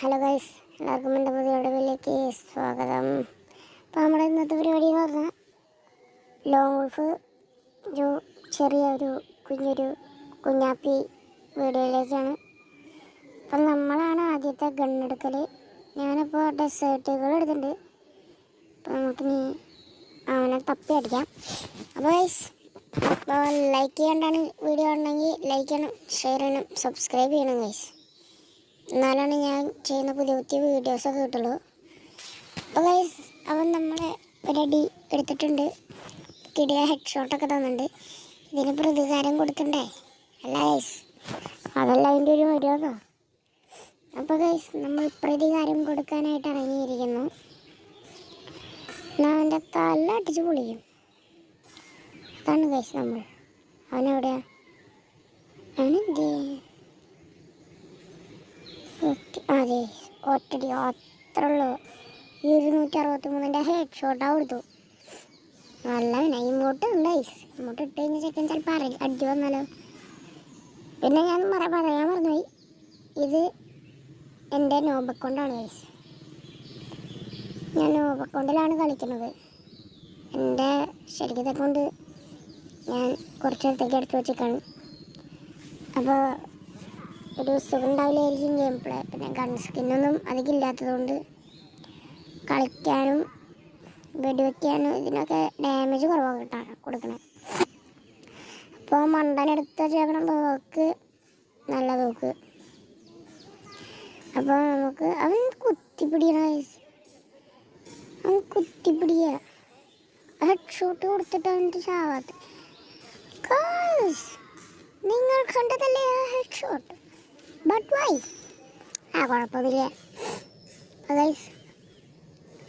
Hello guys, എല്ലാവർക്കും എൻ്റെ പുതിയ വീഡിയോയിലേക്ക് സ്വാഗതം. അപ്പോൾ നമ്മുടെ ഇന്നത്തെ പരിപാടി എന്ന് പറഞ്ഞാൽ ലോങ് വുൾഫ് ഒരു ചെറിയൊരു കുഞ്ഞാപ്പി വീഡിയോയിലേക്കാണ്. അപ്പം നമ്മളാണ് ആദ്യത്തെ ഗണ്ണെടുക്കൽ. ഞാനിപ്പോൾ ഡെസേർട്ടുകൾ എടുത്തിട്ടുണ്ട്. അപ്പോൾ നമുക്കിനി അവനെ തപ്പി അടിക്കാം. അപ്പോൾ ഗൈസ്, അപ്പോൾ ലൈക്ക് ചെയ്യേണ്ടാണ് വീഡിയോ ഉണ്ടെങ്കിൽ ലൈക്ക് ചെയ്യണം, ഷെയർ ചെയ്യണം, സബ്സ്ക്രൈബ് ചെയ്യണം ഗൈസ്. എന്നാലാണ് ഞാൻ ചെയ്യുന്ന പുതിയ പുതിയ വീഡിയോസൊക്കെ കിട്ടുള്ളൂ. അപ്പോൾ ഗൈസ്, അവൻ നമ്മളെ ഒരടി എടുത്തിട്ടുണ്ട്. കിടിയ ഹെഡ് ഷോട്ടൊക്കെ തന്നിട്ടുണ്ട്. ഇതിന് പ്രതികാരം കൊടുക്കണ്ടേ? അല്ല ഗൈസ്, അതല്ല അതിൻ്റെ ഒരു മര്യാദ. അപ്പോൾ ഗൈസ്, നമ്മൾ പ്രതികാരം കൊടുക്കാനായിട്ട് ഇറങ്ങിയിരിക്കുന്നു. എന്നാൽ അവൻ്റെ തല അടിച്ച് പൊളിക്കും. അതാണ് ഗൈസ് നമ്മൾ. അവനെവിടെയാ? അവനെന്തേ? അതെ, ഒറ്റടി അത്ര ഉള്ളൂ. 263 ഹെഡ് ഷോട്ടാണ് കൊടുത്തു. നല്ല ഇമോട്ട് ഉണ്ട്. ഇമോട്ട് ഇട്ട് കഴിഞ്ഞാൽ ചെക്കൻ ചിലപ്പോൾ അടിച്ചു വന്നാലോ. പിന്നെ ഞാൻ പറയാൻ മറന്നുപോയി, ഇത് എൻ്റെ നോബ് അക്കൗണ്ടാണ് ഗൈസ്. ഞാൻ നോബ് അക്കൗണ്ടിലാണ് കളിക്കുന്നത്. എൻ്റെ ശരിക്കത്തെ അക്കൗണ്ട് ഞാൻ കുറച്ച് നേരത്തേക്ക് എടുത്ത് വെച്ചേക്കാണ്. അപ്പോൾ ഒരു സുഖം ഉണ്ടാവില്ലായിരിക്കും ഗെയിം പ്ലേ. പിന്നെ ഗൺ സ്കിന്നൊന്നും അധികം ഇല്ലാത്തതുകൊണ്ട് കളിക്കാനും വെടിവെക്കാനും ഇതിനൊക്കെ ഡാമേജ് കുറവാണ് കൊടുക്കണേ. അപ്പോൾ മണ്ടനെടുത്ത് വെച്ചേക്കണം തോക്ക്, നല്ല തോക്ക്. അപ്പോൾ നമുക്ക് അവൻ കുത്തിപ്പിടിയാണ്. അവൻ കുത്തിപ്പിടിക്കുക. ഹെഡ് ഷോട്ട് കൊടുത്തിട്ട് അവൻ്റെ ചാവാത്ത. നിങ്ങൾ കണ്ടതല്ലേ ആ ഹെഡ് ഷോട്ട്? But why? കുഴപ്പമില്ല. ഗൈസ്,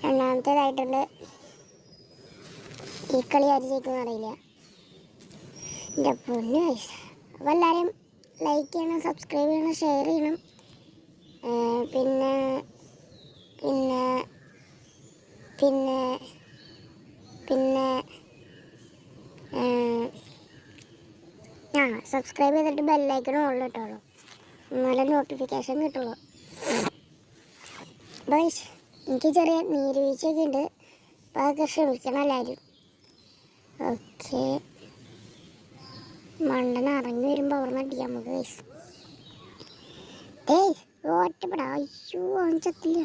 രണ്ടാമത്തേതായിട്ടുണ്ട്. ഈ കളി ആര് ജയിക്കുമെന്ന് അറിയില്ല. എൻ്റെ പൊന്നു ഗൈസ്. അപ്പോൾ എല്ലാവരും ലൈക്ക് ചെയ്യണം, സബ്സ്ക്രൈബ് ചെയ്യണം, ഷെയർ ചെയ്യണം. പിന്നെ പിന്നെ പിന്നെ പിന്നെ സബ്സ്ക്രൈബ് ചെയ്തിട്ട് ബെല്ലൈക്കൺ ഓൺ ഇട്ടോളൂ, നല്ല നോട്ടിഫിക്കേഷൻ കിട്ടുള്ളൂ. ബൈസ്, എനിക്ക് ചെറിയ നീരുവീഴ്ചയൊക്കെ ഉണ്ട്. അപ്പോൾ അതൊക്കെ ക്ഷമിക്കണം എല്ലാവരും. ഓക്കെ, മണ്ടൻ ഇറങ്ങി വരുമ്പോൾ അവിടെ നിന്ന് അടിക്കാം നമുക്ക് ഗൈസ്. ഒറ്റപ്പെടാ. അയ്യോ, അവൻ ചത്തില്ല.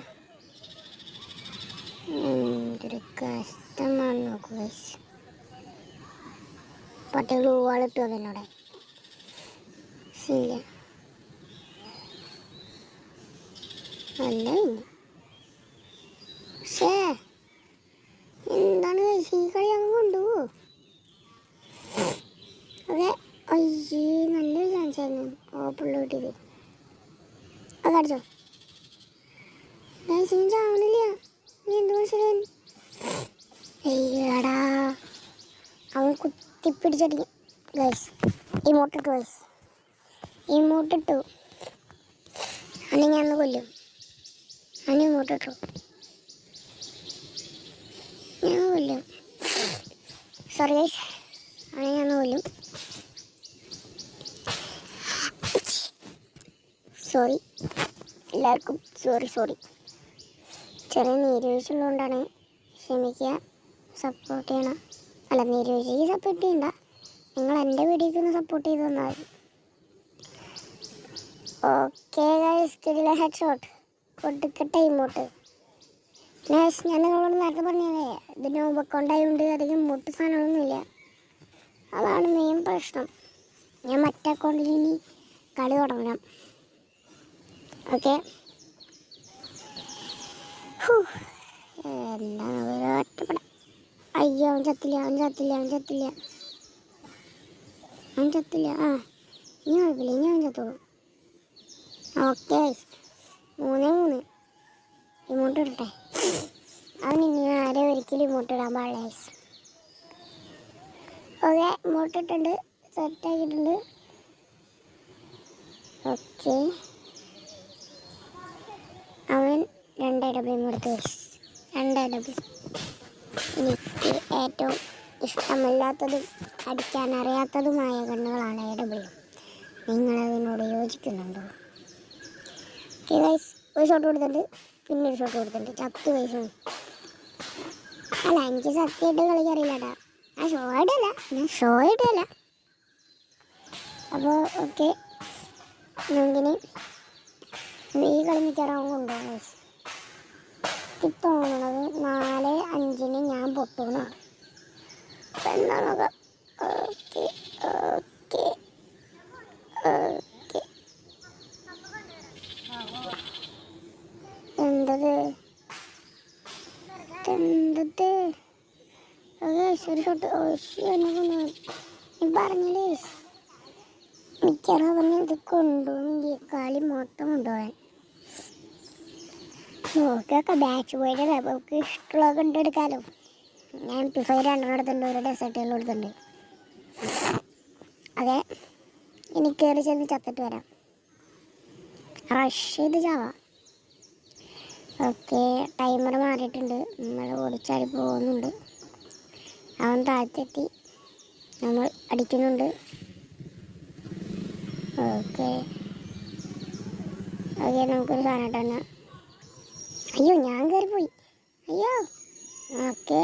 എന്തൊരു കഷ്ടമാണ് നോക്കൂ ഗൈസ്. പട്ടേ ഗ്ലൂ വാൾ ഇട്ടു അതിനോടെ ശരിയ. അല്ല പക്ഷേ എന്താണ് ഈ കളി അങ്ങ് കൊണ്ടുപോകൂ. അതെ, അയ്യേ, നല്ലൊരു ചാൻസ് ആയിരുന്നു ഓപ്പുള്ള കിട്ടിയത്. അത് അടിച്ചോ. ചാവണില്ല. നീ എന്ത് മനസ്സിലായി? അയ്യടാ, അവൻ കുത്തിപ്പിടിച്ചടിക്കും ഗൈസ്. ഇമോട്ടിട്ടു ഗൈസ്, ഇമോട്ടിട്ടു. അവനെ ഞാൻ കൊല്ലും. അവൻ ഇമോട്ടിട്ടു, ഞാൻ കൊല്ലും. സോറി ഗൈസ്, അവനെ ഞാൻ കൊല്ലും. സോറി എല്ലാവർക്കും, സോറി. ചെറിയ നീരുവീഴ്ചയുള്ളതുകൊണ്ടാണ്, ക്ഷമിക്കുക. സപ്പോർട്ട് ചെയ്യണം. അല്ല, നീരുവീഴ്ചയ്ക്ക് സപ്പോർട്ട് ചെയ്യണ്ട, നിങ്ങൾ എൻ്റെ വീഡിയോക്ക് ഒന്ന് സപ്പോർട്ട് ചെയ്ത് തന്നാൽ മതി. ഓക്കെ ഗൈസ്, കിടില ഹെഡ് ഷോട്ട് കൊടുക്കട്ടെ ഇമോട്ട്. ഞാൻ നിങ്ങളോട് നേരത്തെ പറഞ്ഞതേ, ഇത് നോബ് അക്കൗണ്ടായതുകൊണ്ട് അധികം ഇമോട്ട് സാധനങ്ങളൊന്നുമില്ല. അതാണ് മെയിൻ പ്രശ്നം. ഞാൻ മറ്റേ അക്കൗണ്ടിൽ ഇനി കളി തുടങ്ങാം. ഓക്കെ, എന്താണ് ഒറ്റപ്പെടാം. അയ്യോ, അവൻ ചത്തില്ല. ആ, ഇനി കുഴപ്പമില്ല, ഇനി അവൻ ചത്തോളൂ. ഓക്കെ, 3-3 ഇമോട്ട് ഇടട്ടെ. അവൻ ഇനി ആരെ ഒരിക്കലും ഇമോട്ട് ഇടാൻ പാടില്ല. ഓക്കെ, ഇമോട്ട് ഇട്ടിട്ടുണ്ട്, സെറ്റാക്കിയിട്ടുണ്ട്. ഓക്കെ, അവൻ 2 AW കൊടുത്തു. 2 AW എനിക്ക് ഏറ്റവും ഇഷ്ടമല്ലാത്തതും അടിക്കാനറിയാത്തതുമായ കണ്ണുകളാണ് AW. നിങ്ങളതിനോട് യോജിക്കുന്നുണ്ടോ? ഓക്കെ ഗൈസ്, ഒരു ഷോട്ട് കൊടുത്തിട്ടുണ്ട്, പിന്നെ ഒരു ഷോട്ട് കൊടുത്തിട്ടുണ്ട്. ചത്ത് പൈസ അല്ല, എനിക്ക് സത്യമായിട്ട് കളിക്കറിയില്ല കേട്ടാ. ഞാൻ ഷോ ആയിട്ടല്ല. അപ്പോൾ ഓക്കെ, നമുക്കിനി ഈ കളി മിക്കവാറും കൊണ്ടുപോകും. എനിക്ക് തോന്നണത് 4-5 ഞാൻ പൊട്ടുന്നതാണ്. അപ്പം എന്താ നോക്കാം. Okay okay okay. എന്തത് എന്തത് ഒരു ഷോട്ട് പറഞ്ഞില്ലേ മിക്കവാറും അവന് ഇത് കൊണ്ടുപോകും. കളി മൊത്തം കൊണ്ടുപോകാൻ നോക്കൊക്കെ. ബാച്ച് പോയിട്ട് നമുക്ക് ഇഷ്ടമുള്ളതൊക്കെ കണ്ടെടുക്കാമല്ലോ. ഞാൻ MP5 2 എടുത്തിട്ടുണ്ട്, ഒരു ഡെസേർട്ടുകൾ കൊടുത്തിട്ടുണ്ട്. അതെ, ഇനി കയറി ചെന്ന് ചത്തിട്ട് വരാം. റഷ് ചെയ്ത് ചാവാം. ഓക്കെ, ടൈമർ മാറിയിട്ടുണ്ട്. നമ്മൾ ഓടിച്ചാടി പോകുന്നുണ്ട്. അവൻ താഴ്ത്തെത്തി, നമ്മൾ അടിക്കുന്നുണ്ട്. ഓക്കെ ഓക്കെ, നമുക്കൊരു സാധനം ഇട്ടെന്നാ. അയ്യോ, ഞാൻ കയറിപ്പോയി. അയ്യോ. ഓക്കെ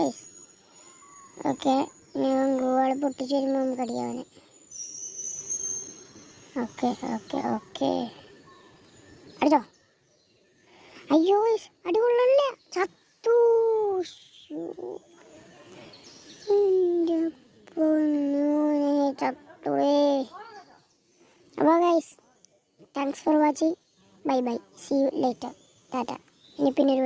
ഓക്കെ, ഞാൻ ഗോൾ പൊട്ടിച്ച് വരുമ്പോൾ നമുക്ക് അടിയാവനെ. ഓക്കെ ഓക്കെ ഓക്കെ, അടിച്ചോ. അയ്യോ, അടികൊള്ളല്ലേ, ചത്തു. ചത്തുവേ. അപ്പോൾ guys, thanks for watching. Bye bye, see you later. ടാറ്റ. ഇനി പിന്നെ